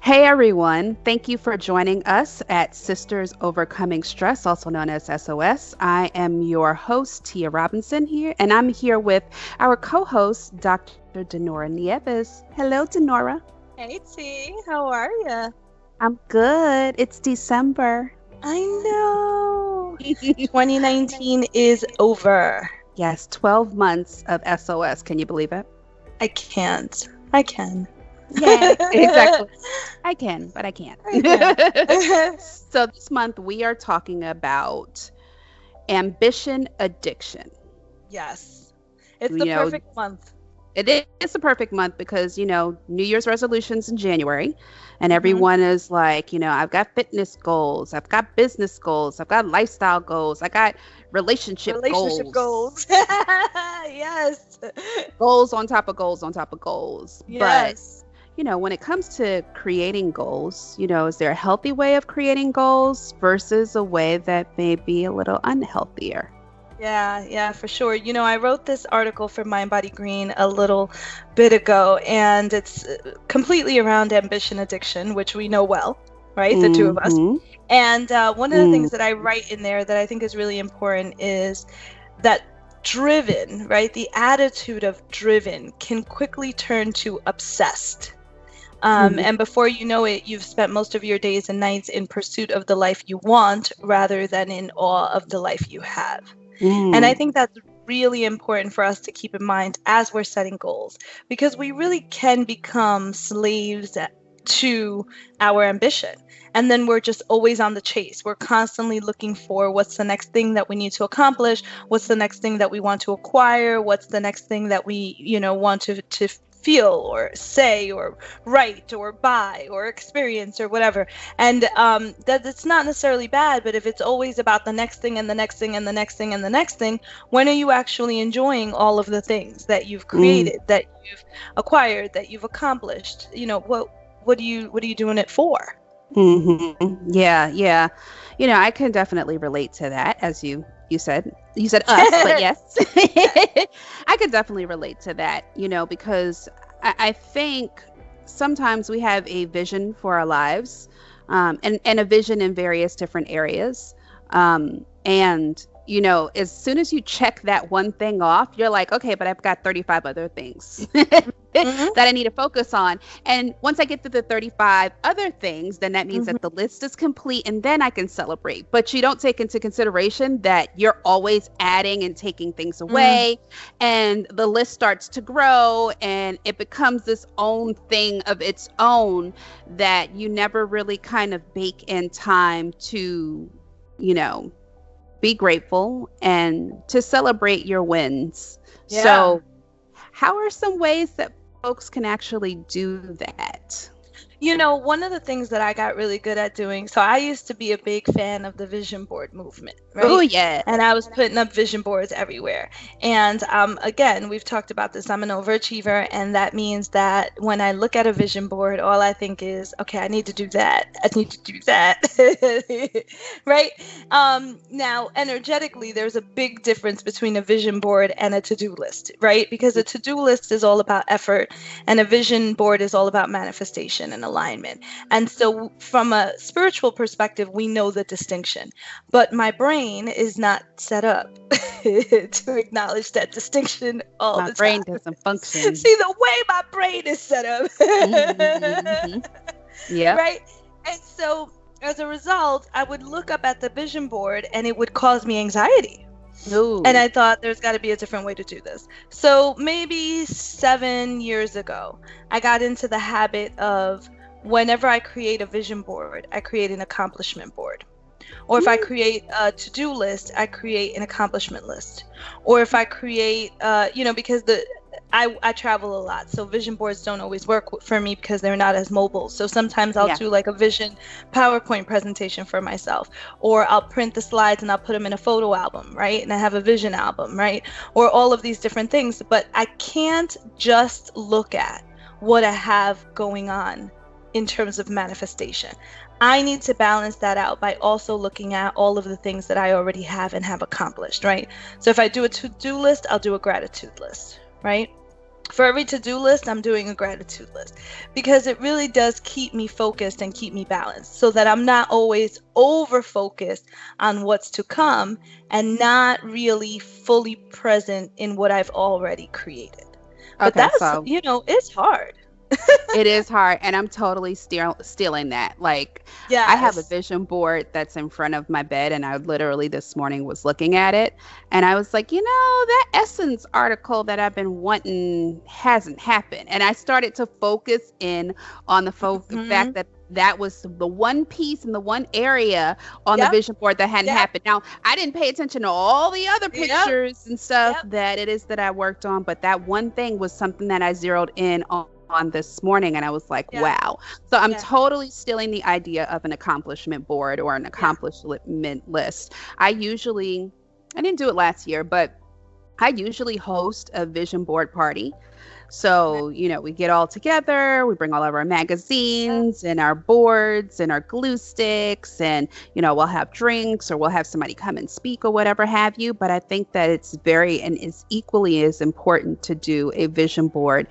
Hey everyone, thank you for joining us at Sisters Overcoming Stress, also known as SOS. I am your host, Tia Robinson here, and I'm here with our co-host, Dr. Denora Nieves. Hello, Denora. Hey T, how are ya? I'm good. It's December. I know. 2019 is over. Yes, 12 months of SOS. Can you believe it? I can't. I can. Yeah, exactly. I can, but I can't. Yeah. So this month we are talking about ambition addiction. Yes. It's You the know, perfect month. it is a perfect month because, New Year's resolutions in January, and hmm everyone is like, I've got fitness goals, I've got business goals, I've got lifestyle goals, I got relationship Relationship goals, goals. Yes. goals on top of goals on top of goals. But Yes. when it comes to creating goals, is there a healthy way of creating goals versus a way that may be a little unhealthier? Yeah, for sure. I wrote this article for Mind Body Green a little bit ago, and it's completely around ambition addiction, which we know well, right? The two of us. Mm-hmm. And one of the things that I write in there that I think is really important is that driven, right? The attitude of driven can quickly turn to obsessed. And before you know it, you've spent most of your days and nights in pursuit of the life you want rather than in awe of the life you have. And I think that's really important for us to keep in mind as we're setting goals, because we really can become slaves to our ambition. And then we're just always on the chase. We're constantly looking for what's the next thing that we need to accomplish, what's the next thing that we want to acquire, what's the next thing that we, want to feel or say or write or buy or experience or whatever. And that it's not necessarily bad, but if it's always about the next thing and the next thing and the next thing and the next thing, when are you actually enjoying all of the things that you've created, that you've acquired, that you've accomplished? What are you doing it for? Yeah. I can definitely relate to that, as you said. You said us, but yes, I could definitely relate to that. Because I think sometimes we have a vision for our lives, and a vision in various different areas, and as soon as you check that one thing off, you're like, okay, but I've got 35 other things that I need to focus on. And once I get to the 35 other things, then that means that the list is complete and then I can celebrate. But you don't take into consideration that you're always adding and taking things away, and the list starts to grow and it becomes this own thing of its own that you never really kind of bake in time to, be grateful and to celebrate your wins. Yeah. So how are some ways that folks can actually do that? One of the things that I got really good at doing, so I used to be a big fan of the vision board movement, right? Oh, yeah. And I was putting up vision boards everywhere. And again, we've talked about this. I'm an overachiever, and that means that when I look at a vision board, all I think is, okay, I need to do that. I need to do that, right? Now, energetically, there's a big difference between a vision board and a to-do list, right? Because a to-do list is all about effort, and a vision board is all about manifestation and alignment. And so from a spiritual perspective, we know the distinction, but my brain is not set up to acknowledge that distinction all the time. My brain doesn't function. See the way my brain is set up. Yeah. Right. And so as a result, I would look up at the vision board and it would cause me anxiety. Ooh. And I thought there's got to be a different way to do this. So maybe 7 years ago, I got into the habit of whenever I create a vision board, I create an accomplishment board. Or if I create a to-do list, I create an accomplishment list. Or if I create, because I travel a lot, so vision boards don't always work for me because they're not as mobile. So sometimes I'll do like a vision PowerPoint presentation for myself, or I'll print the slides and I'll put them in a photo album, right? And I have a vision album, right? Or all of these different things. But I can't just look at what I have going on in terms of manifestation. I need to balance that out by also looking at all of the things that I already have and have accomplished, right? So if I do a to-do list, I'll do a gratitude list, right? For every to-do list, I'm doing a gratitude list, because it really does keep me focused and keep me balanced, so that I'm not always over focused on what's to come and not really fully present in what I've already created. But Okay, that's, so it's hard. it is hard, and I'm totally stealing that. Like, I have a Yes. vision board that's in front of my bed, and I literally this morning was looking at it, and I was like, that Essence article that I've been wanting hasn't happened. And I started to focus in on the fact Hmm. that that was the one piece and the one area on the Yep. vision board that hadn't Yep. happened. Now, I didn't pay attention to all the other Yep. pictures and stuff Yep. that it is that I worked on, but that one thing was something that I zeroed in on this morning, and I was like, Yeah. wow. So I'm Yeah. totally stealing the idea of an accomplishment board or an Yeah. accomplishment list. I didn't do it last year, but I usually host a vision board party. So, we get all together, we bring all of our magazines and our boards and our glue sticks, and, we'll have drinks, or we'll have somebody come and speak or whatever have you. But I think that it's is equally as important to do a vision board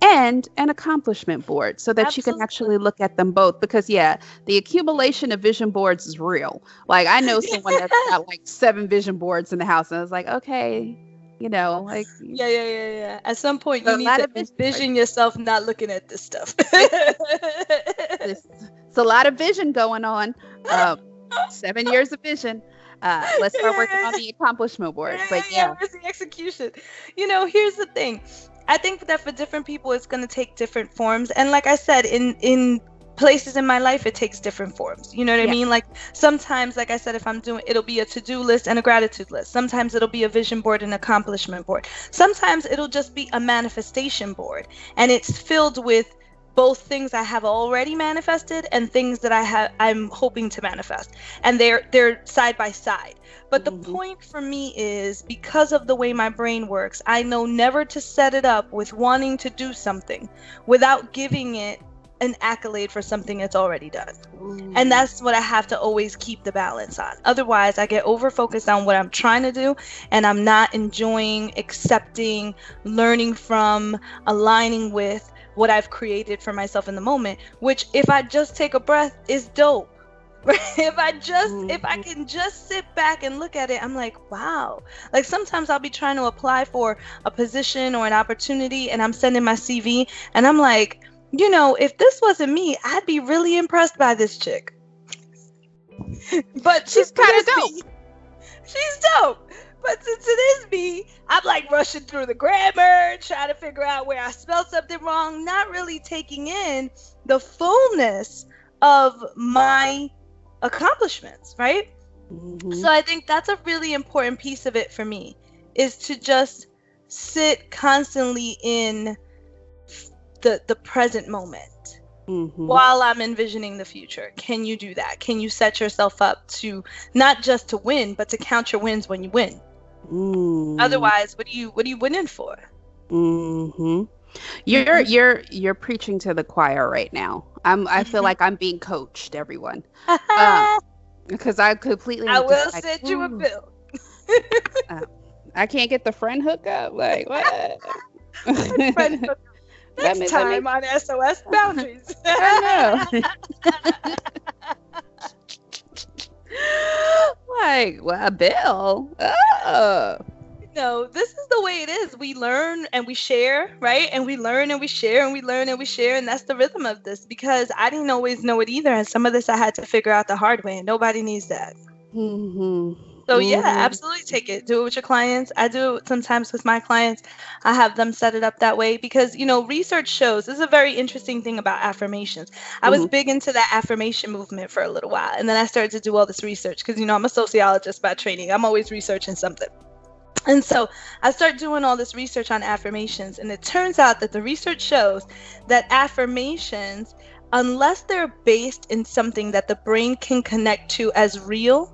and an accomplishment board, so that you can Absolutely. actually look at them both. Because the accumulation of vision boards is real. Like, I know someone that's got like 7 vision boards in the house, and I was like, okay, like Yeah. At some point, you a need lot to of vision boards. envision yourself not looking at this stuff. It's a lot of vision going on. 7 years of vision. Let's start working on the accomplishment board. But Where's the execution? Here's the thing. I think that for different people, it's going to take different forms. And like I said, in places in my life, it takes different forms. You know what I Yeah. mean? Like, sometimes, like I said, if I'm doing, it'll be a to-do list and a gratitude list. Sometimes it'll be a vision board and accomplishment board. Sometimes it'll just be a manifestation board, and it's filled with both things I have already manifested and things that I'm hoping to manifest, and they're side by side. But the point for me is, because of the way my brain works, I know never to set it up with wanting to do something without giving it an accolade for something it's already done. And that's what I have to always keep the balance on. Otherwise, I get over focused on what I'm trying to do, and I'm not enjoying, accepting, learning from, aligning with what I've created for myself in the moment, which, if I just take a breath, is dope. If I can just sit back and look at it, I'm like, wow. Like, sometimes I'll be trying to apply for a position or an opportunity, and I'm sending my CV, and I'm like, if this wasn't me, I'd be really impressed by this chick. But she's kind of dope. She's dope. But since it is me, I'm like rushing through the grammar, trying to figure out where I spelled something wrong, not really taking in the fullness of my accomplishments, right? So I think that's a really important piece of it for me, is to just sit constantly in the present moment while I'm envisioning the future. Can you do that? Can you set yourself up to not just to win, but to count your wins when you win? Otherwise, what are you winning for? You're preaching to the choir right now. I feel like I'm being coached, everyone. Because I completely. I will send you a bill. I can't get the friend hookup. Like, what? Friend hookup. Next time on S.O.S. Boundaries. I know. Like, well, a bill. Oh. No, this is the way it is. We learn and we share, right? And we learn and we share, and we learn and we share. And that's the rhythm of this, because I didn't always know it either. And some of this I had to figure out the hard way, and nobody needs that. So yeah, absolutely take it. Do it with your clients. I do it sometimes with my clients. I have them set it up that way, because, research shows, this is a very interesting thing about affirmations. I was big into that affirmation movement for a little while. And then I started to do all this research, because, I'm a sociologist by training. I'm always researching something. And so I started doing all this research on affirmations. And it turns out that the research shows that affirmations, unless they're based in something that the brain can connect to as real,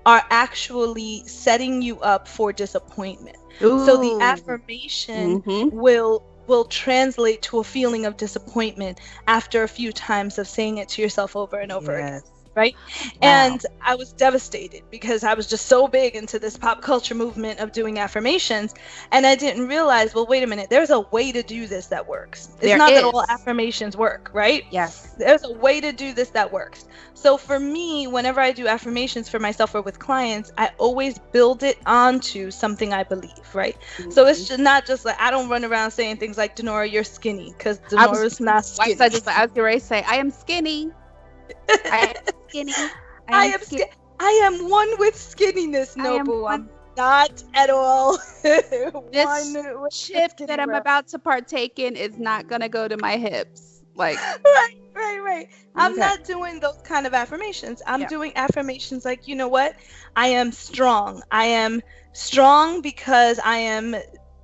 are actually setting you up for disappointment. Ooh. So the affirmation will translate to a feeling of disappointment after a few times of saying it to yourself over and over again. right? Wow. And I was devastated because I was just so big into this pop culture movement of doing affirmations. And I didn't realize, well, wait a minute, there's a way to do this that works. It's There not that all is. affirmations work, right? Yes. There's a way to do this that works. So for me, whenever I do affirmations for myself or with clients, I always build it onto something I believe, right? So it's just not just like, I don't run around saying things like, Denora, you're skinny, because Denora's not skinny. I was getting ready to say, I am skinny. I am skinny. I am one with skinniness, Nobu. I'm not at all. This chip that I'm about to partake in is not gonna go to my hips. Like right. I'm not doing those kind of affirmations. I'm doing affirmations like, you know what? I am strong. I am strong because I am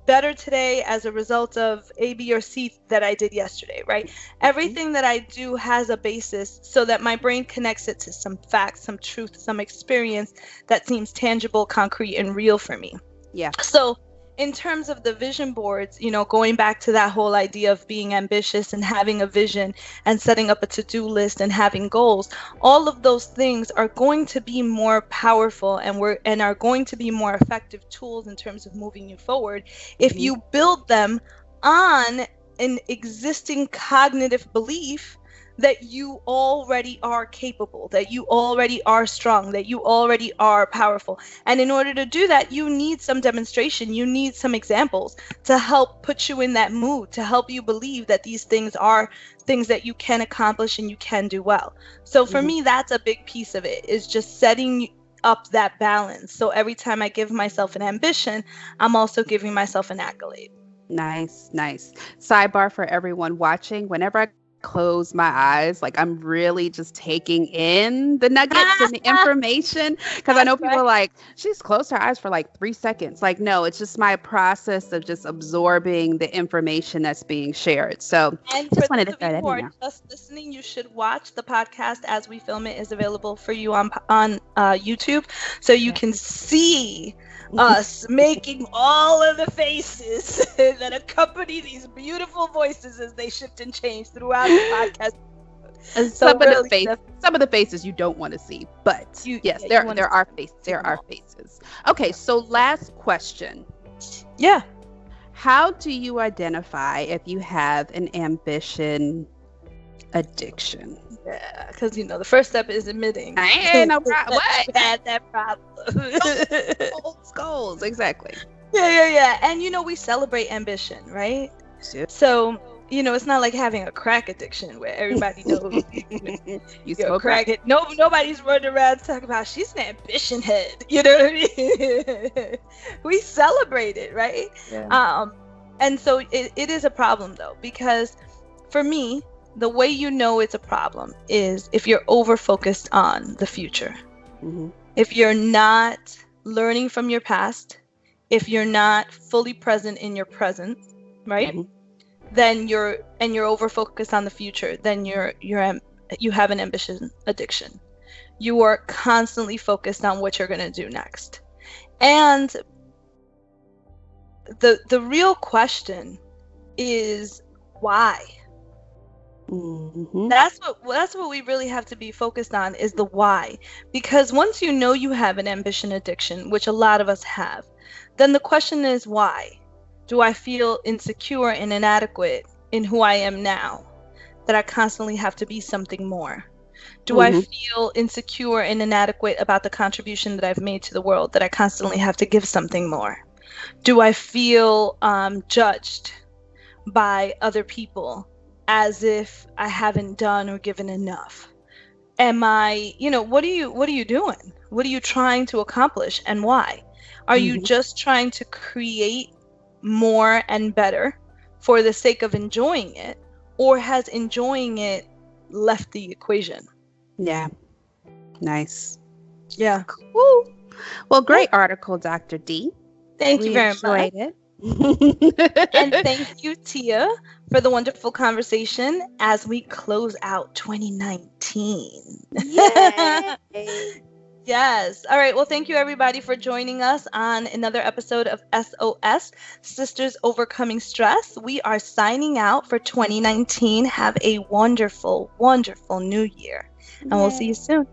better today as a result of A, B, or C that I did yesterday, right? Everything that I do has a basis so that my brain connects it to some facts, some truth, some experience that seems tangible, concrete, and real for me. Yeah. So in terms of the vision boards, going back to that whole idea of being ambitious and having a vision and setting up a to-do list and having goals, all of those things are going to be more powerful and are going to be more effective tools in terms of moving you forward if you build them on an existing cognitive belief that you already are capable, that you already are strong, that you already are powerful. And in order to do that, you need some demonstration, you need some examples to help put you in that mood, to help you believe that these things are things that you can accomplish and you can do well. So for me, that's a big piece of it, is just setting up that balance. So every time I give myself an ambition, I'm also giving myself an accolade. Nice. Sidebar for everyone watching, whenever I close my eyes, like I'm really just taking in the nuggets and the information, because I know people are like, she's closed her eyes for like 3 seconds. Like, no, it's just my process of just absorbing the information that's being shared. So and just for wanted those to throw of you that who in are there. just listening, you should watch the podcast as we film it. Is available for you on YouTube, so you can see us making all of the faces that accompany these beautiful voices as they shift and change throughout the podcast. Some of the faces you don't want to see, but there are faces. There are faces. Okay, so last question. Yeah. How do you identify if you have an ambition addiction? Yeah, because the first step is admitting. I ain't no problem. What? You had that problem. Goals, exactly. Yeah. And we celebrate ambition, right? Yeah. So it's not like having a crack addiction where everybody knows you're a crackhead. Nobody's running around talking about she's an ambition head. You know what I mean? We celebrate it, right? Yeah. And so it is a problem though, because for me, the way it's a problem is if you're over focused on the future. If you're not learning from your past, if you're not fully present in your present, right? Then you're over focused on the future, then you have an ambition addiction. You are constantly focused on what you're going to do next. And the real question is why? That's what we really have to be focused on, is the why. Because once you have an ambition addiction, which a lot of us have, then the question is why? Do I feel insecure and inadequate in who I am now, that I constantly have to be something more? Do I feel insecure and inadequate about the contribution that I've made to the world, that I constantly have to give something more? Do I feel judged by other people as if I haven't done or given enough? Am I, what are you doing? What are you trying to accomplish, and why? Are you just trying to create more and better for the sake of enjoying it, or has enjoying it left the equation? Yeah. Nice. Yeah. Cool. Well, great article, Dr. D. Thank you very much. It. And thank you, Tia, for the wonderful conversation as we close out 2019. Yay! Yes. All right. Well, thank you, everybody, for joining us on another episode of S.O.S, Sisters Overcoming Stress. We are signing out for 2019. Have a wonderful, wonderful new year. And we'll see you soon.